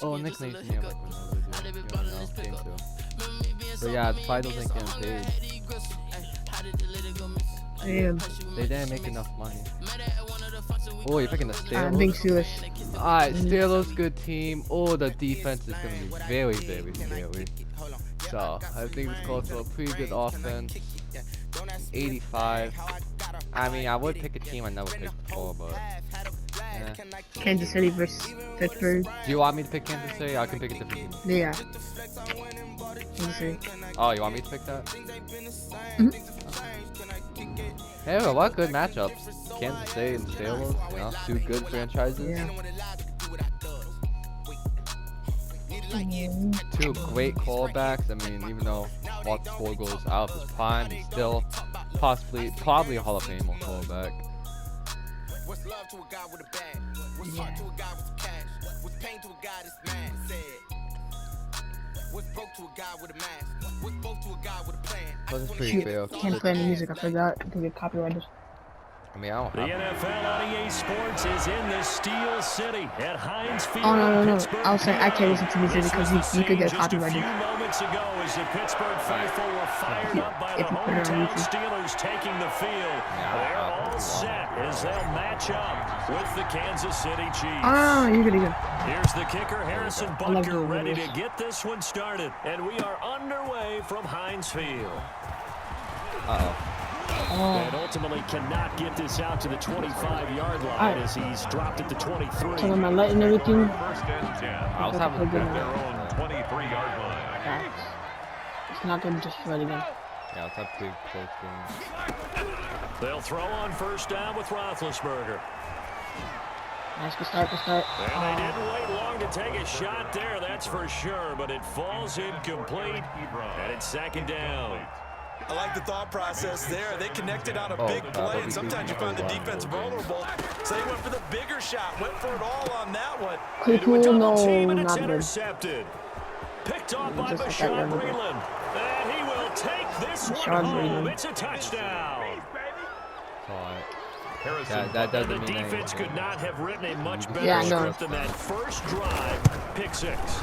Oh, nicknames me. I'm like, but yeah, the finals ain't getting paid. Damn. They didn't make enough money. Oh, you're picking the Steelers? I'm being serious. Alright, Steelers, good team. Oh, the defense is going to be very, very scary. So, I think this calls for a pretty good offense. 85. I mean, I would pick a team I never picked before, but... yeah. Kansas City versus Pittsburgh. Do you want me to pick Kansas City? I can pick a different team. Yeah. Kansas City. Oh, you want me to pick that? Hey, well, what good matchups. Kansas City and Steelers, you know, two good franchises. Yeah. Two great quarterbacks. I mean, even though Walter Ford goes out of his prime, he's still probably a Hall of Fame quarterback. What's love to a guy with a bag? What's heart to a guy with some cash? What's pain to a guy that's mad? Said. What's broke to a guy with a mask? What's both to a guy with a plan? This is pretty fair. Can't play any music. I forgot to get copyrighted. I mean, I don't The have NFL on EA Sports is in the Steel City at Heinz Field. Oh no. I was saying I can't listen to music because you could get copyrighted. Just a few moments ago, as the Pittsburgh faithful were fired up by the hometown Steelers taking the field. They're all set as they'll match up with the Kansas City Chiefs. Oh, you're good. Here's the kicker, Harrison Butker, ready to get this one started, and we are underway from Heinz Field. And ultimately cannot get this out to the 25-yard line as he's dropped it to 23. So am I letting everything? First and 10. I was having Their own 23-yard line. Yeah. It's not gonna just right again. Yeah, it's a big close game. They'll throw on first down with Roethlisberger. Nice, good start. And they didn't wait long to take a shot there, that's for sure, but it falls incomplete, and it's second down. I like the thought process there. They connected on a big play, and sometimes you find the defense vulnerable. So they went for the bigger shot, went for it all on that one. Into a double team, and it's not good. intercepted. Picked off by Just like Bashaud that Breeland. And he will take this one home. It's a touchdown. That doesn't The mean defense anything. could not have written a much better script than that first drive. Pick six.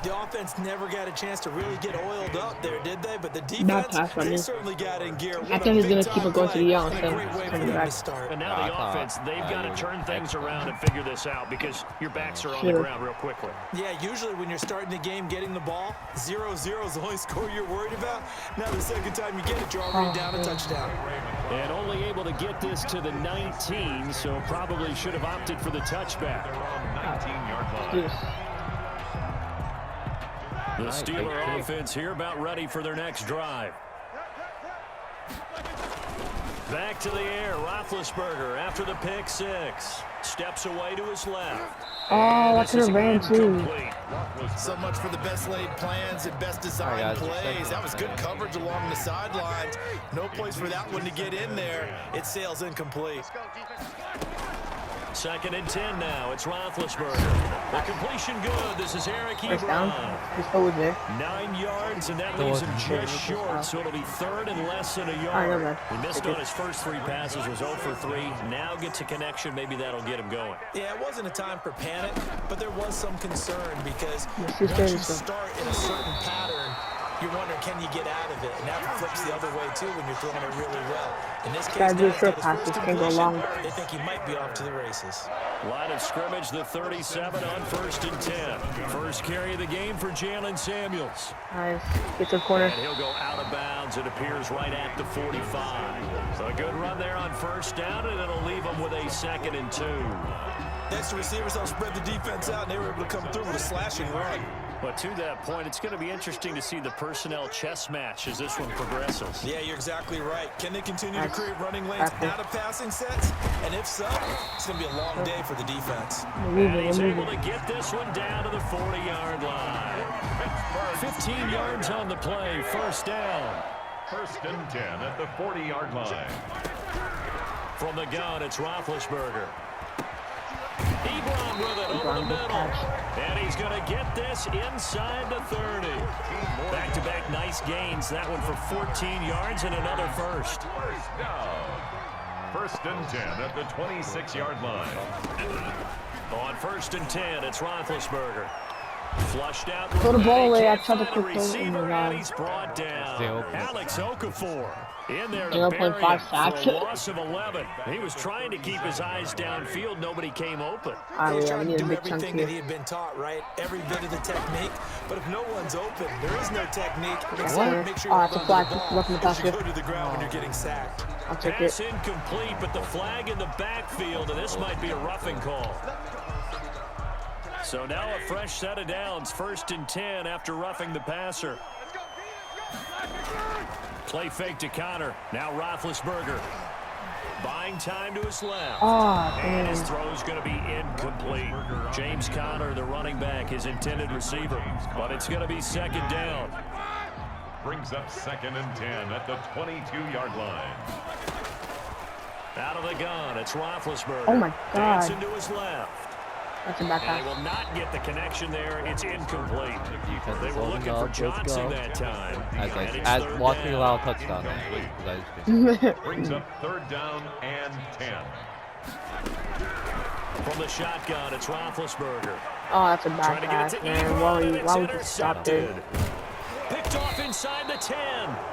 The offense never got a chance to really get oiled up there, did they? But the defense, they certainly got in gear. I think he's going to keep it going to the young. And now the offense, they've got to turn things around and figure this out because your backs are on the ground real quickly. Yeah, usually when you're starting the game, getting the ball, 0-0 is the only score you're worried about. Now the second time you get it, you're already down a touchdown. And only able to get this to the 19, so probably should have opted for the touchback. 19-yard line. The Steeler offense here about ready for their next drive. Back to the air, Roethlisberger after the pick six. Steps away to his left. Oh, I could have ran too. So much for the best laid plans and best design plays. That was good coverage along the sidelines. No place for that one to get in there. It sails incomplete. Second and 10 now. It's Roethlisberger. The completion good. This is Eric Ebron. 9 yards, and that leaves him just short, so it'll be third and less than a yard. He missed on his first three passes, was 0 for 3. Now gets a connection. Maybe that'll get him going. Yeah, it wasn't a time for panic, but there was some concern because once you start in a certain pattern, you're wondering, can you get out of it? And that flips the other way, too, when you're throwing it really well. In this case, they think he might be off to the races. Line of scrimmage, the 37 on first and 10. First carry of the game for Jalen Samuels. Nice. It's a corner. And he'll go out of bounds. It appears right at the 45. So a good run there on first down, and it'll leave him with a second and 2. Next, the receivers all spread the defense out, and they were able to come through with a slashing run. But to that point, it's going to be interesting to see the personnel chess match as this one progresses. Yeah, you're exactly right. Can they continue to create running lanes out of passing sets? And if so, it's going to be a long day for the defense. And he's able to get this one down to the 40-yard line. 15 yards on the play, first down. First and 10 at the 40-yard line. From the gun, it's Roethlisberger. Ebron with it over the middle. And he's going to get this inside the 30. Back-to-back nice gains. That one for 14 yards and another first. First down. First and 10 at the 26-yard line. On first and 10, it's Roethlisberger. Flushed out. Throw the ball away. I Can't tried to find a quick throw. Oh receiver, my and he's brought down. Alex Okafor in there to 0.5 bury him sacks. for a loss of 11. He was trying to keep his eyes downfield. Nobody came open. Alright, He's yeah, trying we to need a do big chunk everything that he here. had been taught, right? Every bit of the technique. But if no one's open, there is no technique. What? Make sure Oh, you that's a hold on flag. to the ball Welcome to as you basket. go to the ground when you're getting sacked. I'll take Pass it. incomplete, but the flag in the backfield, and this might be a roughing call. So now a fresh set of downs, 1st and 10 after roughing the passer. Play fake to Connor. Now Roethlisberger. Buying time to his left. Oh, And his damn. throw's going to be incomplete. James Conner, the running back, his intended receiver. But it's going to be 2nd down. Brings up 2nd and 10 at the 22-yard line. Out of the gun, it's Roethlisberger. Oh my God. Dancing to his left. That's a bad And they pass. will not get the connection there. It's incomplete. Defense They is were holding looking up. for Let's Johnson go. that time. As watching allow a touchdown. Brings up 3rd down and 10. From the shotgun, it's Roethlisberger. Oh, that's a bad Trying to get pass, it to man. Ebron, Why and would it's you stop there? intercepted. Picked off inside the 10,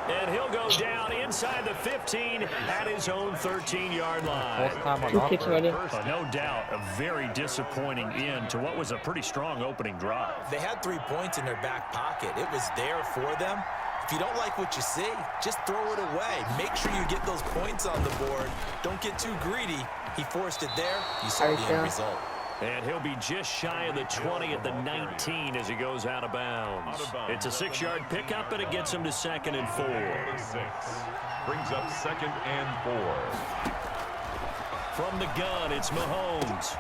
and he'll go down inside the 15 at his own 13-yard line. First time on 2 kicks already. No doubt, a very disappointing end to what was a pretty strong opening drive. They had 3 points in their back pocket. It was there for them. If you don't like what you see, just throw it away. Make sure you get those points on the board. Don't get too greedy. He forced it there. You saw the end result. And he'll be just shy of the 20 at the 19 as he goes out of bounds. It's a 6-yard pickup, and it gets him to 2nd and 4. 6. Brings up 2nd and 4. From the gun, it's Mahomes.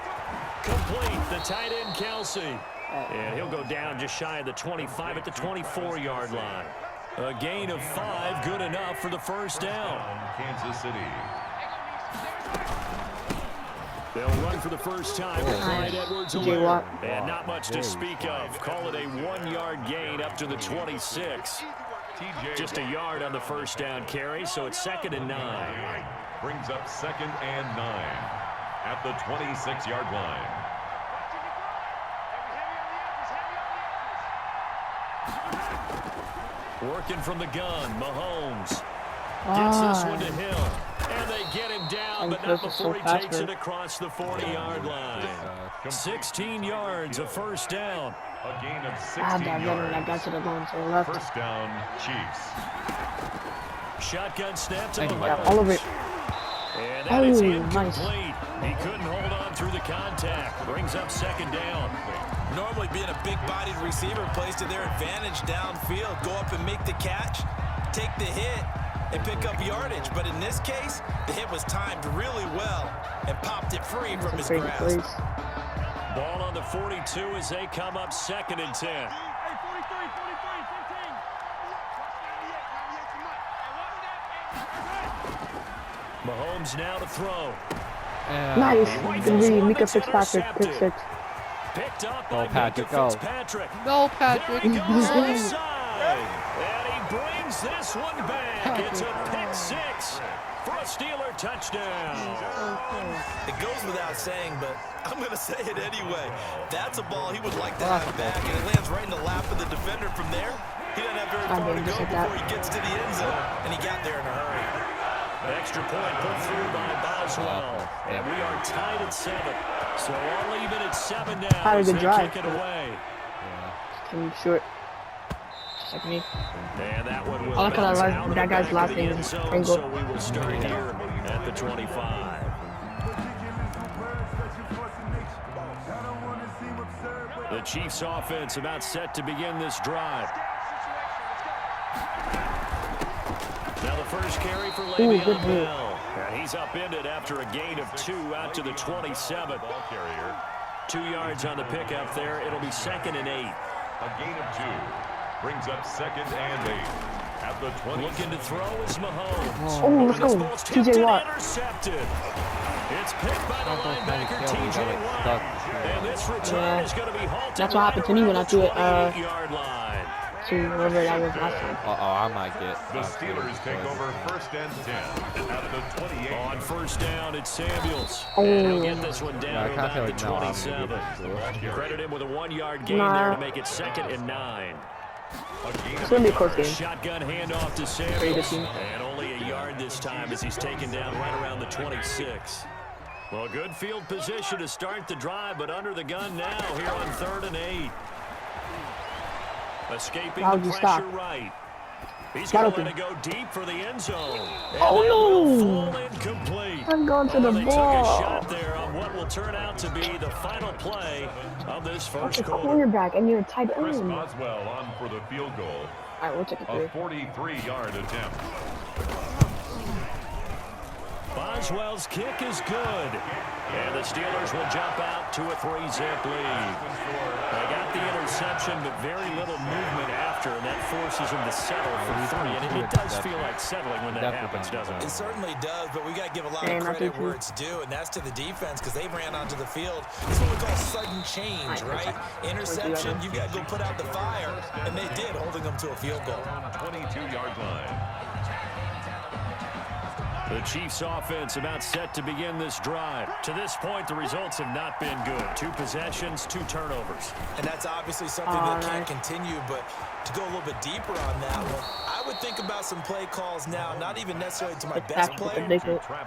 Complete, the tight end, Kelsey. And he'll go down just shy of the 25 at the 24-yard line. A gain of 5, good enough for the 1st down. Kansas City. They'll run for the first time with Clyde Edwards-Helaire. And not much to speak of. Call it a 1-yard gain up to the 26. Just a yard on the 1st down carry, so it's 2nd and 9. Brings up 2nd and 9 at the 26-yard line. Working from the gun, Mahomes. Gets this one to Hill. And they get him down, but not before he takes it across the 40-yard line. 16 yards, a 1st down. A gain of 16 Ah, that runner yards. that got to the line to the left. 1st down, Chiefs. Shotgun snap to Yeah, Mahomes. all of it. And that is Oh, incomplete. He couldn't hold on through the contact. Brings up 2nd down. Normally being a big-bodied receiver plays to their advantage downfield. Go up and make the catch, take the hit, and pick up yardage. But in this case, the hit was timed really well and popped it free from his grasp. Ball on the 42 as they come up 2nd and 10. Mahomes now to throw. Nice. Good read. Mika Fitzpatrick. Pick 6. Picked up Go, by Patrick, Mika go. Fitzpatrick. No, Patrick. There he goes offside. And he brings this one back. It's a pick 6 for a Steeler touchdown. It goes without saying, but I'm going to say it anyway. That's a ball he would like to have back, and it lands right in the lap of the defender from there. He doesn't have very far to go before he gets to the end zone, and he got there in a hurry. Extra point put through by Boswell. And we are tied at 7. So all even at 7 now as they kick it away. Too short. Just like me. And that one will I like how bounce out of that guy's the last back of the name end is zone, Angle. so we will start here at the 25. The Chiefs offense about set to begin this drive. Now the first carry for Le'Veon Bell. And he's upended after a gain of 2 out to the 27. Ball carrier. 2 yards on the pickup there. It'll be 2nd and 8. A gain of 2. Brings up 2nd and 8 at the 20. Looking to throw is Mahomes. Oh, let's go. TJ Watt. Intercepted. It's picked by the linebacker, TJ Watt. And this return is going to be halted. That's what happened to me when I threw it. 28-yard line. to whoever that was last time. I might get. The Steelers take over 1st and 10 at the 28. On 1st down, it's Samuels. Oh. And he'll get this one down to I about the can't feel like 27. Credit him with a 1-yard gain Nah. there to make it 2nd and 9. It's going to be a close game. Shotgun handoff to Samuels. And only a yard this time as he's taken down right around the 26. Well, good field position to start the drive, but under the gun now here on 3rd and 8. Escaping How'd the you pressure stop? right. He's Got going to open. let it go deep for the end zone. And Oh, that no. will fall incomplete. I'm going to the They ball. took a shot there on what will turn out to be the final play of this That's first a quarter. cornerback, and you're a tight Chris end. Boswell on for the field goal. All right, we'll check it A through. 43-yard attempt. Boswell's kick is good. And the Steelers will jump out to a 3-zip lead. They got the interception, but very little movement after, and that forces them to settle for 3. And it does feel like settling when that happens, doesn't It it? certainly does, but we got to give a lot Hey, of not credit too where soon. it's due, and that's to the defense because they ran onto the field. It's what we call sudden change, right? Interception, you got to go put out the fire, and they did, holding them to a field goal. 22-yard line. The Chiefs offense about set to begin this drive. To this point, the results have not been good. 2 possessions, 2 turnovers. And that's obviously something that can't continue, but to go a little bit deeper on that one, I would think about some play calls now, not even necessarily to my best player,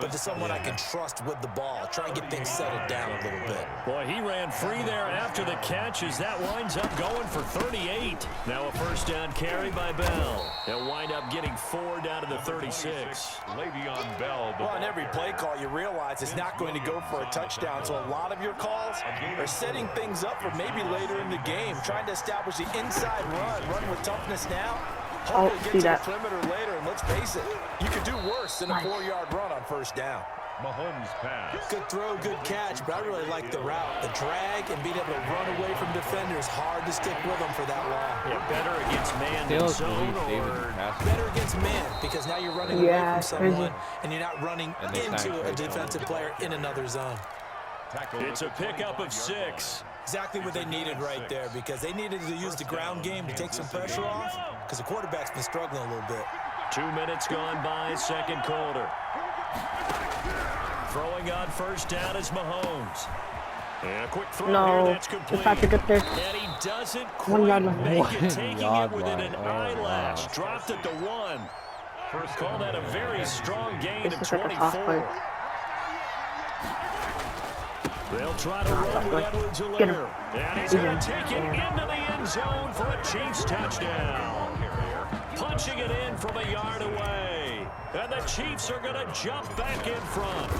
but to someone I can trust with the ball. Try and get things settled down a little bit. Boy, he ran free there after the catch as that winds up going for 38. Now a 1st down carry by Bell. They'll wind up getting 4 down to the 36. Le'Veon Bell. Well, on every play call, you realize it's not going to go for a touchdown, so a lot of your calls are setting things up for maybe later in the game, trying to establish the inside run with toughness now. Oh, Hopefully see get to that. the perimeter later, and let's face it, you could do worse than a 4-yard run on 1st down. Mahomes pass. Good throw, good catch, but I really like the route. The drag and being able to run away from defenders, hard to stick with them for that long. Yeah, better against man than Steelers zone, believe David or can pass. Better against man, because now you're running away Yeah, from someone, crazy. and you're not running And they into a sack defensive player in another zone. It's a pickup of 6. Exactly what they needed right there, because they needed to use the ground game to take some pressure off, because the quarterback's been struggling a little bit. 2 minutes gone by, 2nd quarter. Throwing on 1st down is Mahomes. And a quick throw No, here, that's complete. it's not to get there. And he doesn't 1 yard quite line. make 1 it, taking it yard within line. an Oh, eyelash. wow. Dropped at the 1. Call that a very strong gain It's of just like a toss 24. play. They'll try to run with Edwards-Helaire. And he's going to take it into the end zone for a Chiefs touchdown. Punching it in from a yard away. And the Chiefs are going to jump back in front.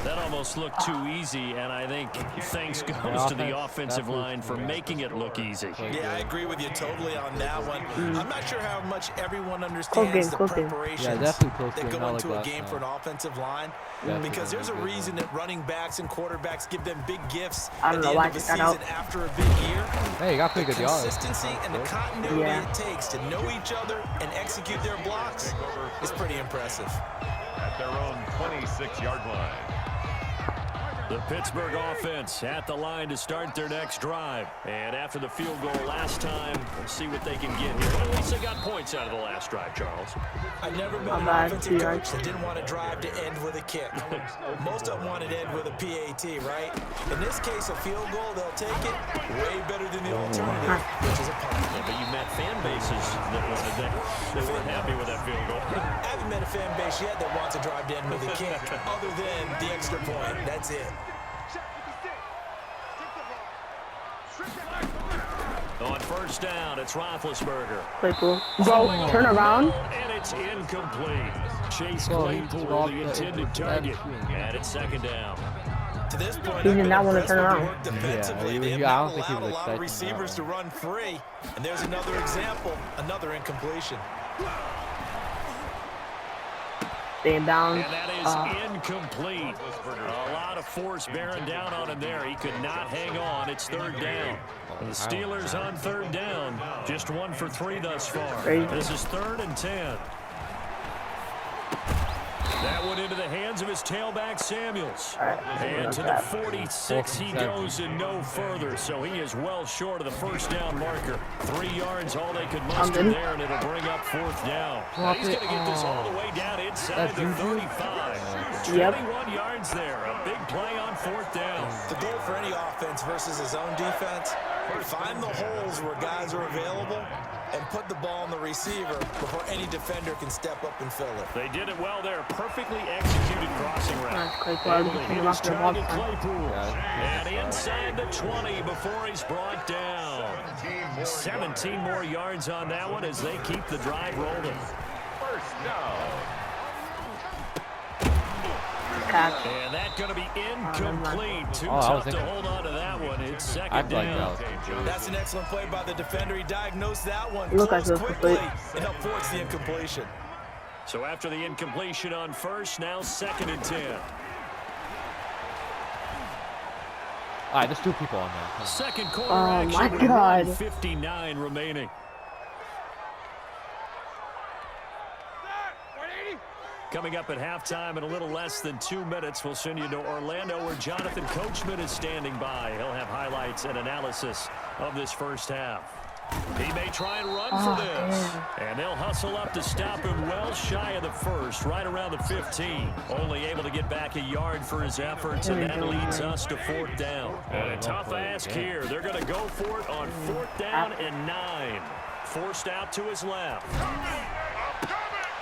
That almost looked too easy, and I think thanks goes to the offensive line for making it look easy. Yeah, I agree with you totally on that one. I'm not sure how much everyone understands the preparations that go into a game for an offensive line, because there's a reason that running backs and quarterbacks give them big gifts at the end of a season after a big year. Hey, you got pretty good yards. Consistency and the continuity it takes to know each other and execute their blocks is pretty impressive. At their own 26-yard line. The Pittsburgh offense at the line to start their next drive. And after the field goal last time, we'll see what they can get here. At least they got points out of the last drive, Charles. I never met an offensive coach that didn't want to drive to end with a kick. Most of them wanted to end with a PAT, right? In this case, a field goal, they'll take it way better than the alternative, which is a punt. Yeah, but you met fan bases that weren't happy with that field goal. I haven't met a fan base yet that wants to drive to end with a kick, other than the extra point. That's it. On 1st down, it's Roethlisberger. Claypool. Bro, turn around. And it's incomplete. Chase Claypool, the intended target. And it's 2nd down. To this point, He did not want to turn around. Yeah, they have I not don't think he allowed was a lot of expecting receivers that to run free. And there's another example, another incompletion. Staying down. And that is incomplete. A lot of force bearing down on him there. He could not hang on. It's 3rd down. The Steelers on 3rd down. Just 1 for 3 thus far. This is 3rd and 10. That one into the hands of his tailback, Samuels. And to the 46 he goes and no further, so he is well short of the first down marker. 3 yards, all they could muster there, and it'll bring up 4th down. Now he's going to get this all the way down inside the 35. 21 yards there, a big play on 4th down. The goal for any offense versus his own defense, find the holes where guys are available and put the ball on the receiver before any defender can step up and fill it. They did it well there. Perfectly executed crossing route. And inside the 20 before he's brought down. 17 more yards on that one as they keep the drive rolling. First down. And that's going to be incomplete. Too tough to hold on to that one. It's second down. That's an excellent play by the defender. He diagnosed that one quickly and helped force the incompletion. So after the incompletion on first, now 2nd and 10. All right, there's 2 people on there. Second quarter action with 1:59 remaining. Coming up at halftime in a little less than 2 minutes, we'll send you to Orlando where Jonathan Coachman is standing by. He'll have highlights and analysis of this first half. He may try and run for this. And they'll hustle up to stop him well shy of the first, right around the 15. Only able to get back a yard for his efforts, and that leads us to 4th down. And a tough ask here. They're going to go for it on 4th down and 9. Forced out to his left.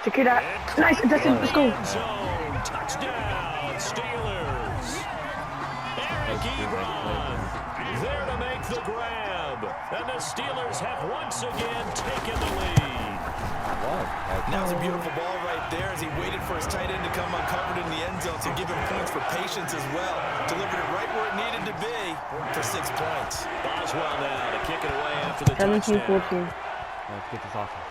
Secure that. Nice. That's it. Let's go. Zone. Touchdown, Steelers. Eric Ebron there to make the grab. And the Steelers have once again taken the lead. That was a beautiful ball right there as he waited for his tight end to come uncovered in the end zone to give him points for patience as well. Delivered it right where it needed to be for 6 points. Boswell now to kick it away after the 17-14. Let's get this offense.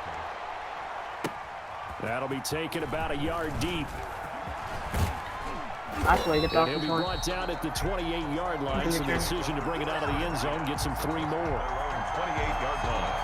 That'll be taken about a yard deep. Actually, get He'll be brought down at the 28-yard line. So the decision to bring it out of the end zone gets him 3 more. 28-yard line.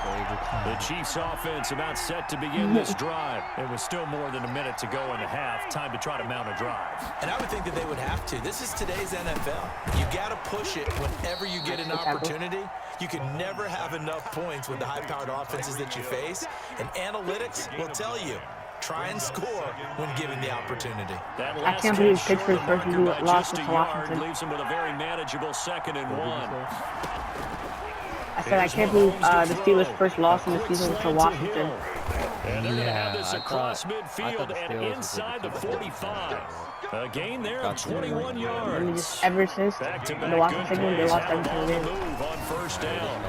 The Chiefs offense about set to begin this drive. It was still more than a minute to go in the half. Time to try to mount a drive. And I would think that they would have to. This is today's NFL. You got to push it whenever you get an opportunity. You can never have enough points with the high-powered offenses that you face. And analytics will tell you. Try and score when given the opportunity. I can't believe Pittsburgh versus lost to Washington. Leaves him with a very manageable 2nd and 1. I said I can't believe the Steelers' first loss in the season was to Washington. And they're going to have this across midfield and inside the 45. A gain there of 21 yards. Ever since the Washington game, they lost every single game. Move on first down.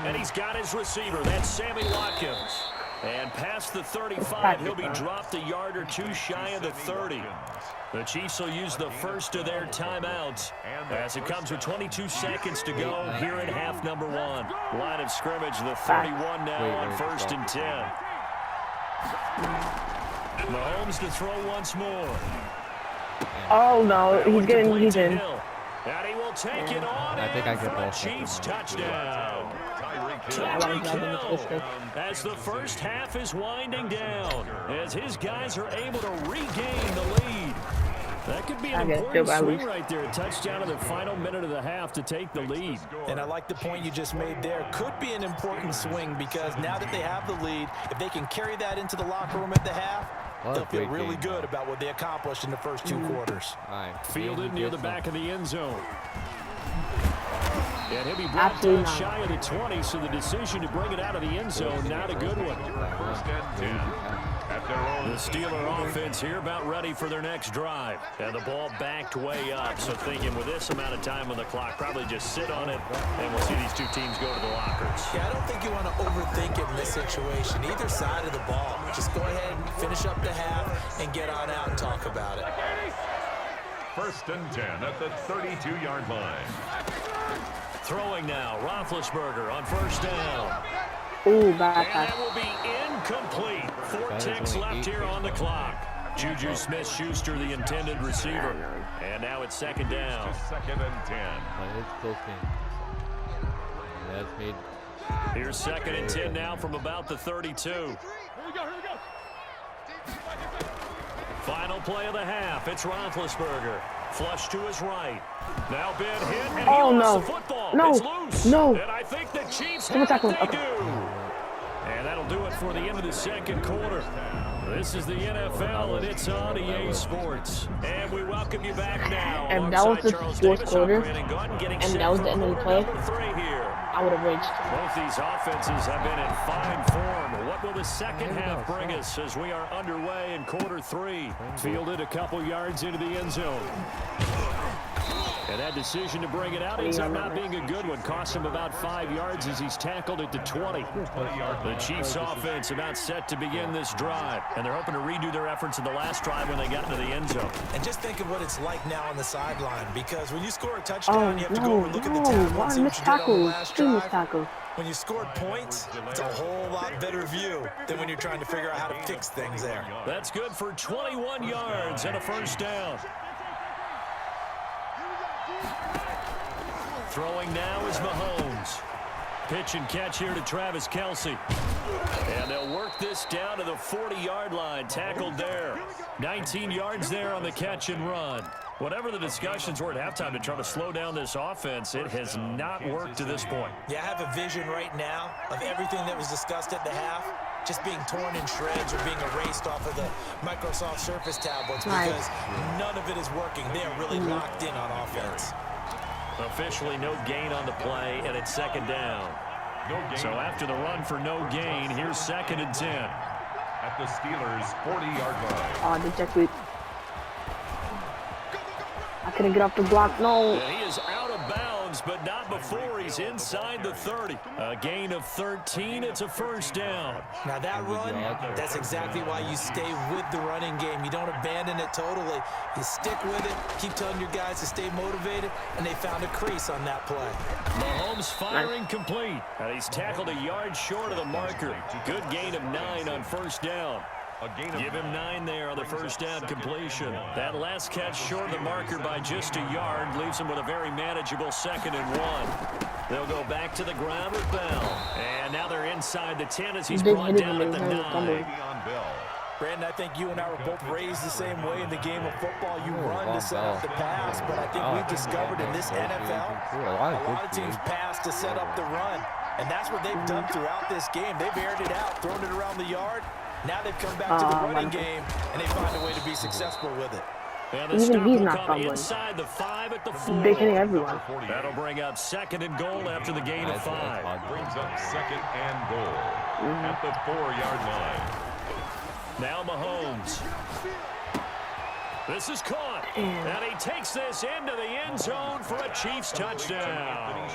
And he's got his receiver. That's Sammy Watkins. And past the 35, he'll be dropped a yard or 2 shy of the 30. The Chiefs will use the first of their timeouts as it comes with 22 seconds to go here in half number 1. Line of scrimmage, the 31 now on 1st and 10. Mahomes to throw once more. Oh no, he's in. And he will take it on. I think I get both. Chiefs touchdown. As the first half is winding down, as his guys are able to regain the lead. That could be an important swing right there. A touchdown in the final minute of the half to take the lead. And I like the point you just made there. Could be an important swing because now that they have the lead, if they can carry that into the locker room at the half, they'll feel really good about what they accomplished in the first 2 quarters. Fielded near the back of the end zone. And he'll be brought down shy of the 20, so the decision to bring it out of the end zone, not a good one. 1st and 10. At their own. The Steeler offense here about ready for their next drive. And the ball backed way up, so thinking with this amount of time on the clock, probably just sit on it, and we'll see these 2 teams go to the lockers. Yeah, I don't think you want to overthink it in this situation. Either side of the ball. Just go ahead and finish up the half and get on out and talk about it. 1st and 10 at the 32-yard line. Throwing now, Roethlisberger on 1st down. Ooh, bad pass. And that will be incomplete. 4 ticks left here on the clock. Juju Smith-Schuster, the intended receiver. And now it's 2nd down. 2nd and 10. It's close game. That's made. Here's 2nd and 10 now from about the 32. Here we go. Final play of the half. It's Roethlisberger. Flush to his right. Now been hit, and he lost the football. No. It's loose. No. And I think the Chiefs have have it. they do. And that'll do it for the end of the second quarter. This is the NFL, and it's on EA Sports. And we welcome you back now. And that was the fourth quarter, and that was the end of the play. I would have raged. Both these offenses have been in fine form. What will the second half bring us as we are underway in quarter three? Fielded a couple yards into the end zone. And that decision to bring it out ends up not being a good one. Cost him about 5 yards as he's tackled at the 20. The Chiefs offense about set to begin this drive. And they're hoping to redo their efforts in the last drive when they got into the end zone. And just think of what it's like now on the sideline. Because when you score a touchdown, you have to go over and look at the tackle and see what you did on the last drive. When you scored points, it's a whole lot better view than when you're trying to figure out how to fix things there. That's good for 21 yards and a first down. Throwing now is Mahomes. Pitch and catch here to Travis Kelce. And they'll work this down to the 40-yard line. Tackled there. 19 yards there on the catch and run. Whatever the discussions were at halftime to try to slow down this offense, it has not worked to this point. Yeah, I have a vision right now of everything that was discussed at the half just being torn in shreds or being erased off of the Microsoft Surface tablets because none of it is working. They are really locked in on offense. Officially no gain on the play, and it's second down. So after the run for no gain, here's 2nd and 10. At the Steelers' 40-yard line. Oh, the jet sweep. I couldn't get off the block. No. And he is out of bounds, but not before he's inside the 30. A gain of 13. It's a first down. Now that run, that's exactly why you stay with the running game. You don't abandon it totally. You stick with it, keep telling your guys to stay motivated, and they found a crease on that play. Mahomes firing complete. And he's tackled a yard short of the marker. Good gain of 9 on first down. Give him 9 there on the first down completion. That last catch short of the marker by just a yard leaves him with a very manageable 2nd and 1. They'll go back to the ground with Bell. And now they're inside the 10 as he's brought down at the 9. Brandon, I think you and I were both raised the same way in the game of football. You run to set up the pass, but I think we've discovered in this NFL, a lot of teams pass to set up the run. And that's what they've done throughout this game. They've aired it out, thrown it around the yard. Now they've come back to the running game, and they find a way to be successful with it. Even he's not fumbling. Inside the 5 at the 4. Big hitting everyone. That'll bring up 2nd and goal after the gain of 5. Brings up 2nd and goal at the 4-yard line. Now Mahomes. This is caught. And he takes this into the end zone for a Chiefs touchdown.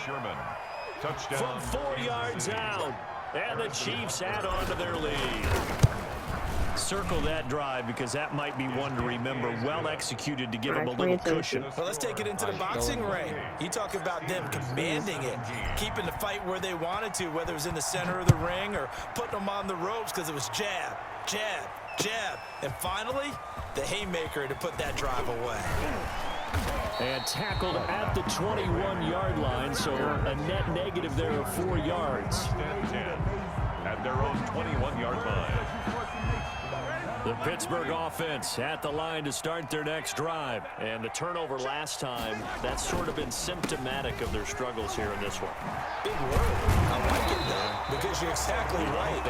From 4 yards out. And the Chiefs add on to their lead. Circle that drive because that might be one to remember. Well executed to give them a little cushion. Well, let's take it into the boxing ring. You talk about them commanding it, keeping the fight where they wanted to, whether it was in the center of the ring or putting them on the ropes because it was jab, jab, jab. And finally, the haymaker to put that drive away. And tackled at the 21-yard line, so a net negative there of 4 yards. At their own 21-yard line. The Pittsburgh offense at the line to start their next drive. And the turnover last time, that's sort of been symptomatic of their struggles here in this one. Big word. I like it, though, because you're exactly right.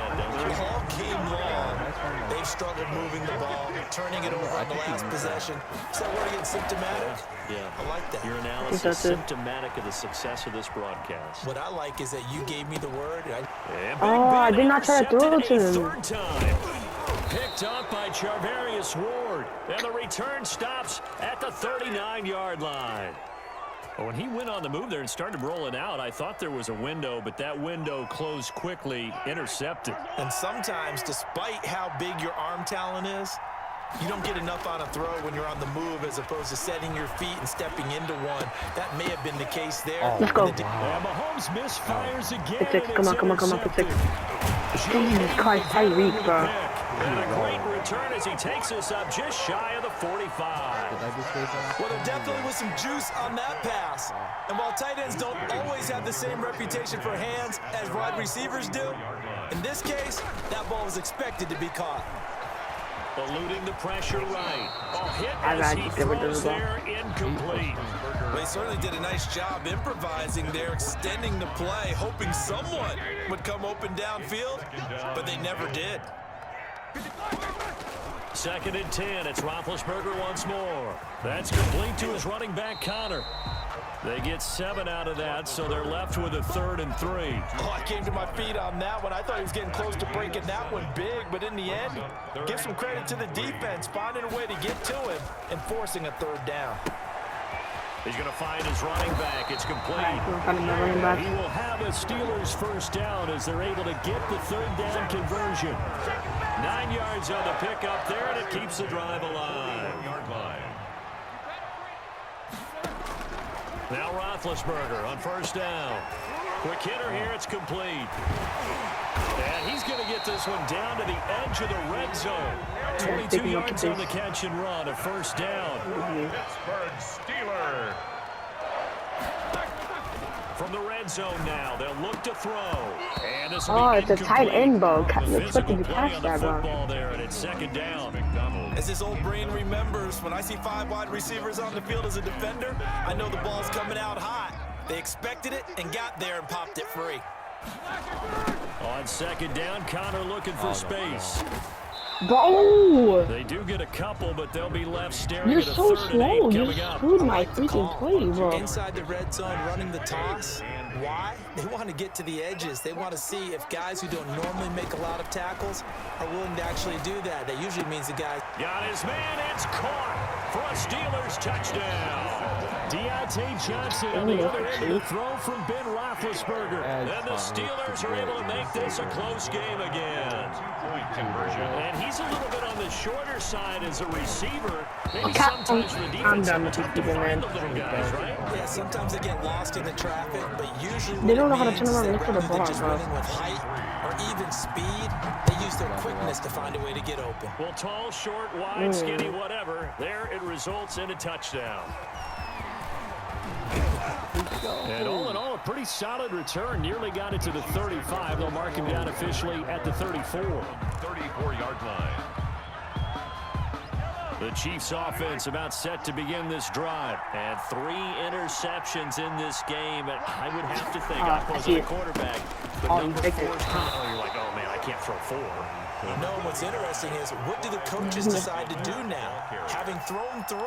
All game long, they've struggled moving the ball, turning it over on the last possession. Is that word again, symptomatic? Yeah. I like that. Your analysis is symptomatic of the success of this broadcast. What I like is that you gave me the word. I did not try to throw it to him. Third time. Picked up by Charvarius Ward. And the return stops at the 39-yard line. Well, when he went on the move there and started rolling out, I thought there was a window, but that window closed quickly, intercepted. And sometimes, despite how big your arm talent is, you don't get enough on a throw when you're on the move as opposed to setting your feet and stepping into one. That may have been the case there. Let's go. And Mahomes misfires again. Pick 6. Come on, pick 6. Jesus Christ, Tyreek, bro. And a great return as he takes us up just shy of the 45. Well, there definitely was some juice on that pass. And while tight ends don't always have the same reputation for hands as wide receivers do, in this case, that ball was expected to be caught. Eluding the pressure right. Oh, hit as he throws there, incomplete. They certainly did a nice job improvising there, extending the play, hoping someone would come open downfield, but they never did. 2nd and 10. It's Roethlisberger once more. That's complete to his running back, Connor. They get 7 out of that, so they're left with a 3rd and 3. Oh, I came to my feet on that one. I thought he was getting close to breaking that one big, but in the end, give some credit to the defense, finding a way to get to him and forcing a 3rd down. He's going to find his running back. It's complete. He will have a Steelers 1st down as they're able to get the 3rd down conversion. 9 yards on the pickup there, and it keeps the drive alive. Now Roethlisberger on 1st down. Quick hitter here, it's complete. And he's going to get this one down to the edge of the red zone. 22 yards on the catch and run, a 1st down. Pittsburgh Steelers. From the red zone now, they'll look to throw. And this it's a tight end, bro. Expecting to catch that, bro. There, and it's 2nd down. As his old brain remembers, when I see 5 wide receivers on the field as a defender, I know the ball's coming out hot. They expected it and got there and popped it free. On 2nd down, Connor looking for space. Bro! They do get a couple, but they'll be left staring You're at a so 3rd slow. and 8 You coming up. screwed my freaking play, bro. Inside the red zone, running the toss. Why? They want to get to the edges. They want to see if guys who don't normally make a lot of tackles are willing to actually do that. That usually means the guy got his man. It's caught for a Steelers touchdown. Deontay Johnson on the other end of the throw from Ben Roethlisberger. And the Steelers are able to make this a close game again. And he's a little bit on the shorter side as a receiver. Maybe sometimes the defense have to find the little guys, right? Yeah, sometimes they get lost in the traffic, but usually they don't know how to turn around and look for the ball, just running with height or even speed, they use their quickness to find a way to get open. Well, tall, short, wide, skinny, whatever. There it results in a touchdown. And all in all, a pretty solid return. Nearly got it to the 35. They'll mark him down officially at the 34. 34-yard line. The Chiefs offense about set to begin this drive. And 3 interceptions in this game. And I would have to think I wasn't a quarterback. But number 4 you're like, oh man, I can't throw 4. No, what's interesting is, what do the coaches decide to do now? Having thrown 3,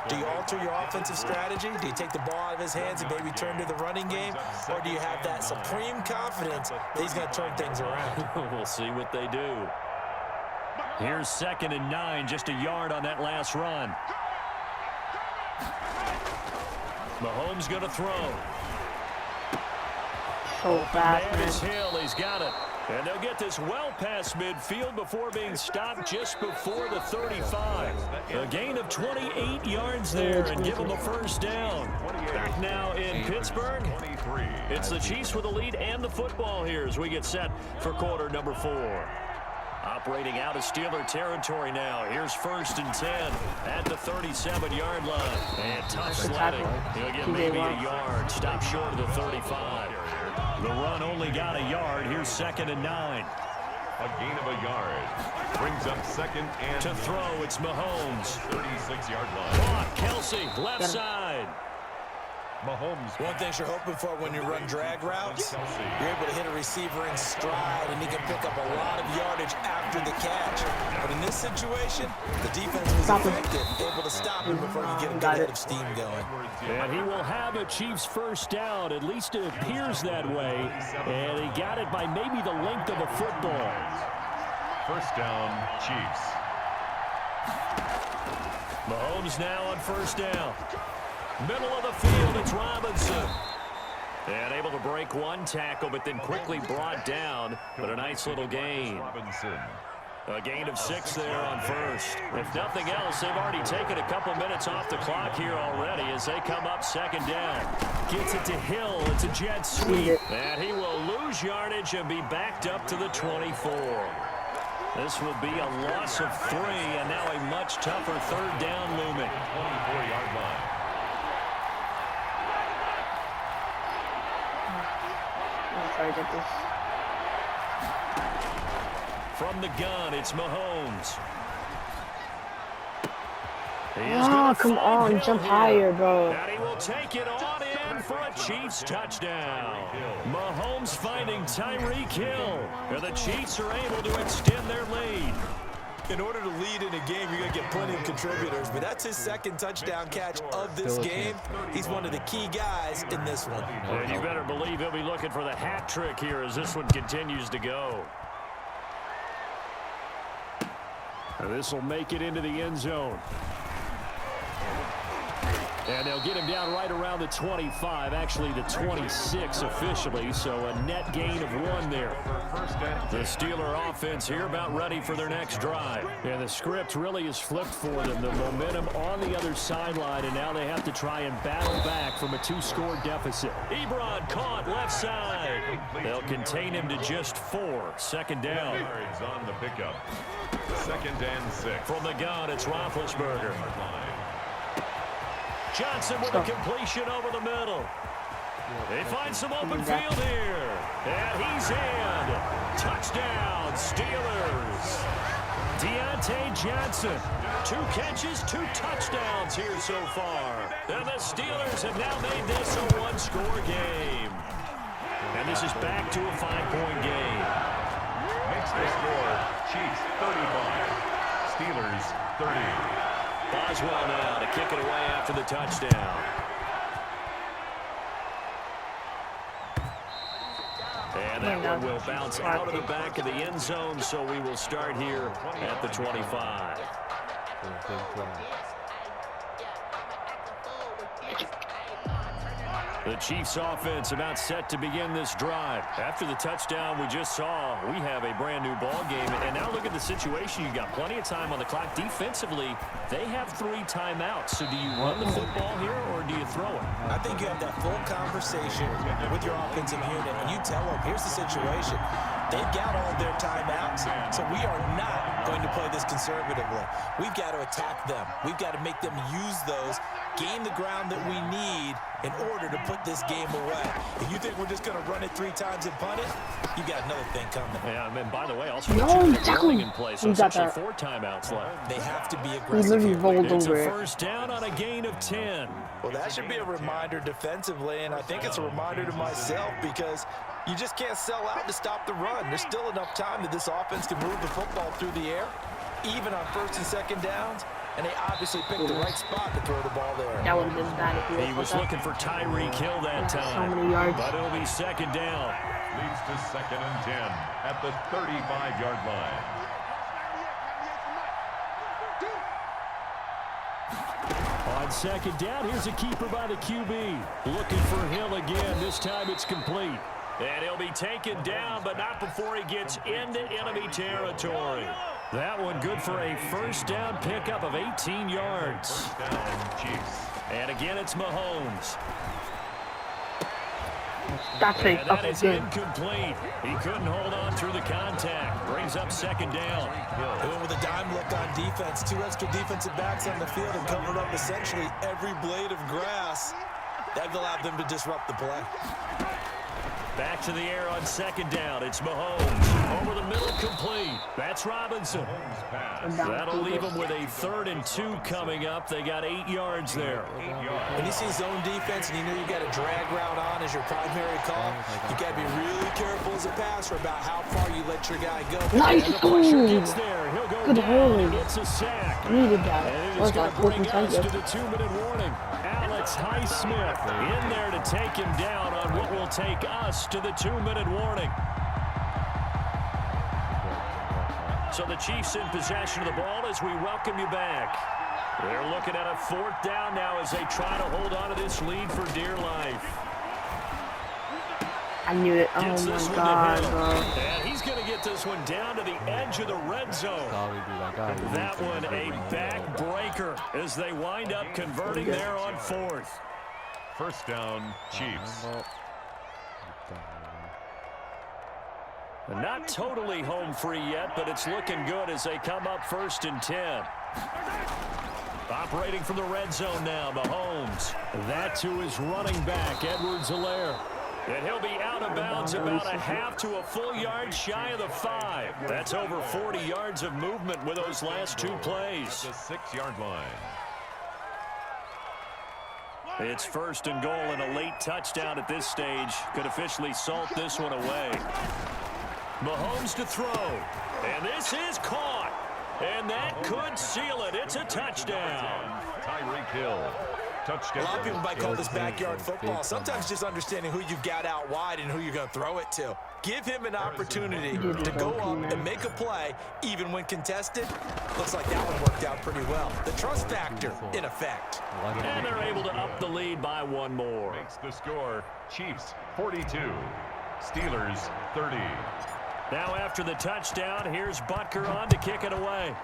do you alter your offensive strategy? Do you take the ball out of his hands and maybe turn to the running game? Or do you have that supreme confidence that he's going to turn things around? We'll see what they do. Here's 2nd and 9, just a yard on that last run. Mahomes going to throw. So fast, There's Hill, he's got it. And they'll get this well past midfield before being stopped just before the 35. A gain of 28 yards there and give them a 1st down. Back now in Pittsburgh. It's the Chiefs with the lead and the football here as we get set for quarter number 4. Operating out of Steeler territory now. Here's 1st and 10 at the 37-yard line. And tough sledding. He'll get maybe a yard. Stop short of the 35. The run only got a yard. Here's 2nd and 9. A gain of a yard. Brings up 2nd and to throw, it's Mahomes. 36-yard line. Caught, Kelsey, left side. Mahomes. One thing you're hoping for when you run drag routes, you're able to hit a receiver in stride, and he can pick up a lot of yardage after the catch. But in this situation, the defense was effective, able to stop him before you get a good head of steam going. And he will have a Chiefs 1st down. At least it appears that way. And he got it by maybe the length of a football. 1st down, Chiefs. Mahomes now on 1st down. Middle of the field, it's Robinson. And able to break one tackle, but then quickly brought down. But a nice little gain. Robinson. A gain of 6 there on 1st. If nothing else, they've already taken a couple minutes off the clock here already as they come up 2nd down. Gets it to Hill. It's a jet sweep. And he will lose yardage and be backed up to the 24. This will be a loss of 3, and now a much tougher 3rd down looming. 24-yard line. Sorry, get this. From the gun, it's Mahomes. Oh, come on, jump higher, bro. And he will take it on in for a Chiefs touchdown. Mahomes finding Tyreek Hill. And the Chiefs are able to extend their lead. In order to lead in a game, you're going to get plenty of contributors, but that's his second touchdown catch of this game. He's one of the key guys in this one. And you better believe he'll be looking for the hat trick here as this one continues to go. This will make it into the end zone. And they'll get him down right around the 25, actually the 26 officially, so a net gain of 1 there. The Steeler offense here about ready for their next drive. And the script really is flipped for them. The momentum on the other sideline, and now they have to try and battle back from a 2-score deficit. Ebron caught left side. They'll contain him to just 4. Second down. Yards on the pickup. 2nd and 6. From the gun, it's Roethlisberger. Johnson with a completion over the middle. They find some open field here. And he's in. Touchdown, Steelers. Deontay Johnson. 2 catches, 2 touchdowns here so far. And the Steelers have now made this a 1-score game. And this is back to a 5-point game. Makes the score Chiefs 35, Steelers 30. Boswell now to kick it away after the touchdown. And that one will bounce out of the back of the end zone, so we will start here at the 25. The Chiefs offense about set to begin this drive. After the touchdown we just saw, we have a brand new ball game. And now look at the situation. You've got plenty of time on the clock. Defensively, they have 3 timeouts. So do you run the football here or do you throw it? I think you have that full conversation with your offensive unit, and you tell them, here's the situation. They've got all their timeouts, so we are not going to play this conservatively. We've got to attack them. We've got to make them use those, gain the ground that we need in order to put this game away. If you think we're just going to run it 3 times and punt it, you got another thing coming. Yeah, and by the way, also tackle in place. So essentially 4 timeouts left. They have to be He aggressive literally here. rolled It's a over. first down on a gain of 10. Well, that should be a reminder defensively, and I think it's a reminder to myself because you just can't sell out to stop the run. There's still enough time that this offense can move the football through the air, even on 1st and 2nd downs, and they obviously picked the right spot to throw the ball there. That would have been bad if He was looking for Tyreek Hill that time. So many yards. But it'll be 2nd down. Leads to 2nd and 10 at the 35-yard line. On 2nd down, here's a keeper by the QB. Looking for Hill again. This time it's complete. And he'll be taken down, but not before he gets into enemy territory. That one good for a first down pickup of 18 yards. First down, Chiefs. And again, it's Mahomes. That's it. And that Okay, is good. incomplete. He couldn't hold on through the contact. Brings up 2nd down. They went with a dime look on defense. 2 extra defensive backs on the field and covered up essentially every blade of grass. That allowed them to disrupt the play. Back to the air on 2nd down. It's Mahomes. Over the middle, complete. That's Robinson. That'll leave them with a 3rd and 2 coming up. They got 8 yards there. When you see zone defense and you know you got a drag route on as your primary call, you got to be really careful as a passer about how far you let your guy go. Nice. And the pressure gets there. He'll go Good down. hold. He gets a sack. Needed that. And it What's is going that? to bring Looking us to good. the 2-minute warning. Alex Highsmith in there to take him down on what will take us to the 2-minute warning. So the Chiefs in possession of the ball as we welcome you back. They're looking at a 4th down now as they try to hold on to this lead for dear life. I knew it. Oh Gets this my one god, to Hill. bro. And he's going to get this one down to the edge of the red zone. That one a backbreaker as they wind up converting there on 4th. First down, Chiefs. Not totally home free yet, but it's looking good as they come up 1st and 10. Operating from the red zone now, Mahomes. That to his running back, Edwards-Helaire. And he'll be out of bounds about a half to a full yard shy of the 5. That's over 40 yards of movement with those last 2 plays. The 6-yard line. It's 1st and goal, and a late touchdown at this stage could officially salt this one away. Mahomes to throw, and this is caught, and that could seal it. It's a touchdown. Tyreek Hill. Touchdown. A lot of people might call this backyard football. Sometimes just understanding who you've got out wide and who you're going to throw it to. Give him an opportunity to go up and make a play, even when contested. Looks like that one worked out pretty well. The trust factor in effect. And they're able to up the lead by one more. Makes the score Chiefs 42, Steelers 30. Now after the touchdown, here's Butker on to kick it away.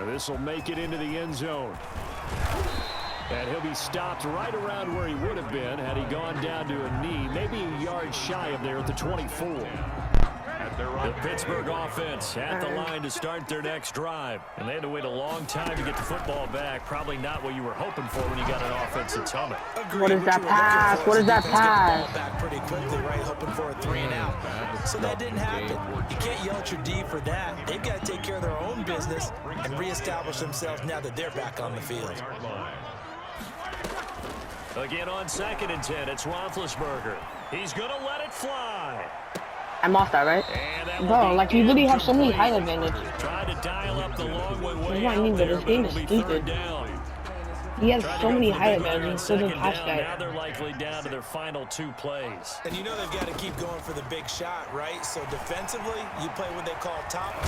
This will make it into the end zone. And he'll be stopped right around where he would have been had he gone down to a knee, maybe a yard shy of there at the 24. The Pittsburgh offense at the line to start their next drive. And they had to wait a long time to get the football back. Probably not what you were hoping for when you got an offense that's humming. What is that pass? What is that pass? Back pretty quickly, right? Hoping for a 3 and out. So that didn't happen. You can't yell at your D for that. They've got to take care of their own business and reestablish themselves now that they're back on the field. Again on 2nd and 10, it's Roethlisberger. He's going to let it fly. I'm off that, right? Bro, like, you really have so many height advantage. Trying to dial up the long way. That's what I mean, but this game is stupid. He has so many height advantages, so does hashtag. Now they're likely down to their final 2 plays. And you know they've got to keep going for the big shot, right? So defensively, you play what they call top.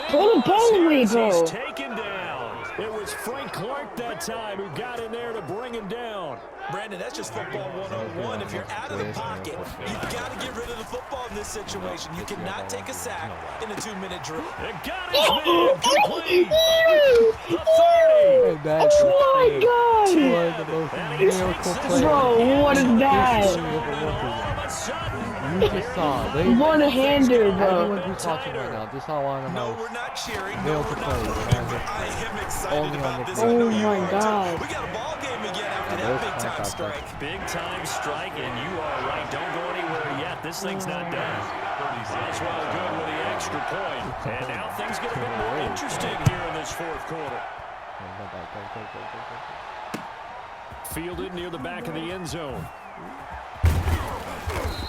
Throw the ball away, bro. He's taken down. It was Frank Clark that time who got in there to bring him down. Brandon, that's just football 101. If you're out of the pocket, you've got to get rid of the football in this situation. You cannot take a sack in a 2-minute drill. It got his man complete. The 30. Oh my God! Bro, what is that? You just saw. One-hander, bro. Everyone who's watching right now, just saw one of No, those. we're not cheering. Nail No, to we're play. not. I am excited about this. Oh my God. We got a ball game again after that big-time strike. Big-time strike, and you are right. Don't go anywhere yet. This thing's not done. That's well good with the extra point. And now things get a bit more interesting here in this 4th quarter. Fielded near the back of the end zone.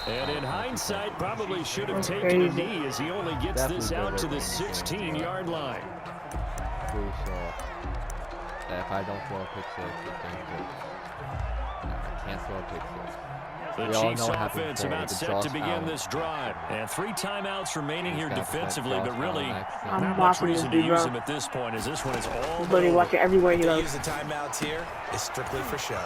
And in hindsight, probably should have taken a knee as he only gets this out to the 16-yard line. Pretty sure that if I don't throw a pick six, it's going to go. No, I can't throw a pick six. The Chiefs offense about set to begin this drive. And 3 timeouts remaining here defensively, but really not much reason to use them at this point, as this one is all But he watch it everywhere he They goes. use the timeouts here is strictly for show.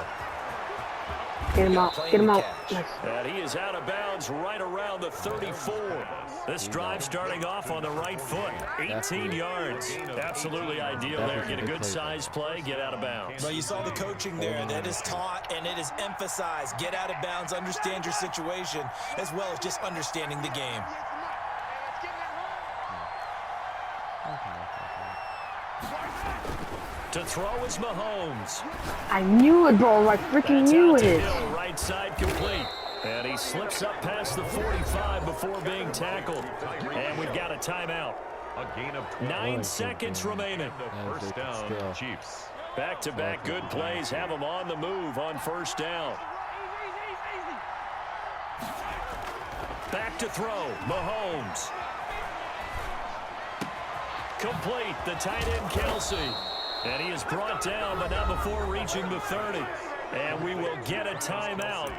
Get him out. Get him out. Nice. And he is out of bounds right around the 34. This drive starting off on the right foot. 18 yards. Absolutely ideal there. Get a good size play, get out of bounds. But you saw the coaching there. That is taught and it is emphasized. Get out of bounds, understand your situation, as well as just understanding the game. To throw is Mahomes. I knew it, bro. I freaking knew it. Right side complete. And he slips up past the 45 before being tackled. And we've got a timeout. A gain of 9 seconds remaining. First down, Chiefs. Back-to-back good plays have them on the move on 1st down. Back to throw, Mahomes. Complete, the tight end Kelsey. And he is brought down, but not before reaching the 30. And we will get a timeout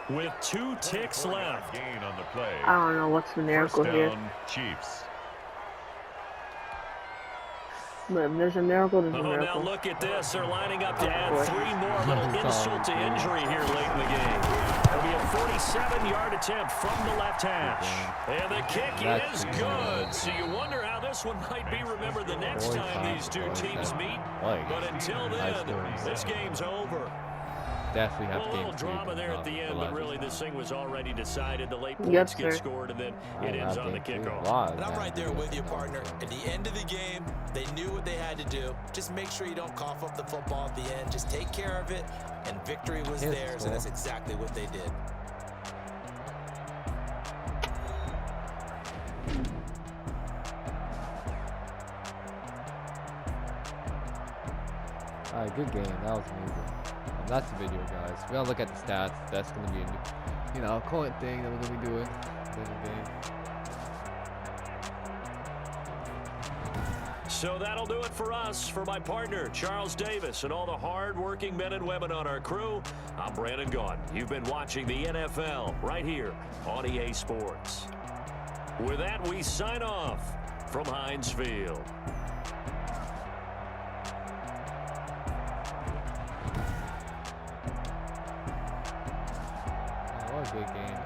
with 2 ticks left. Gain on the play. I don't know what's the miracle First here. down, Chiefs. But if there's a miracle, there's a Now miracle. look at this. They're lining up to add 3 more. A little insult to injury here late in the game. It'll be a 47-yard attempt from the left hash. And the kick is good. So you wonder how this one might be remembered the next time these 2 teams meet. But until then, this game's over. Definitely have A little drama there at the end, but really this thing was already decided. The late points get scored, and then it ends on the kickoff. And I'm right there with you, partner. At the end of the game, they knew what they had to do. Just make sure you don't cough up the football at the end. Just take care of it, and victory was theirs, and that's exactly what they did. Alright, good game. That was amazing. That's the video, guys. We gotta look at the stats. That's gonna be a new, you know, current thing that we're gonna be doing in the game. So that'll do it for us. For my partner, Charles Davis, and all the hard-working men and women on our crew, I'm Brandon Gaudin. You've been watching the NFL right here on EA Sports. With that, we sign off from Heinz Field. Oh, what a good game.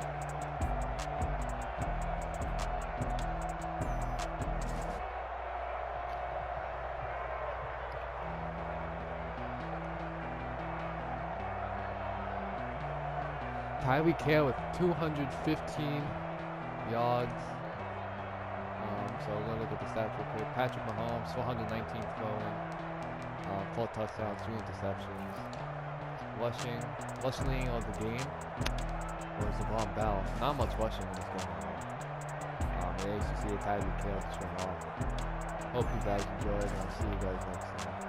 Tyreek Hill with 215 yards. So we're going to look at the stats real quick. Patrick Mahomes, 419 throwing. 4 touchdowns, 3 interceptions. Rushing of the game was LeBron Bell. Not much rushing in this game. Yeah, you should see a Tyreek Hill showing off. Hope you guys enjoyed, and I'll see you guys next time.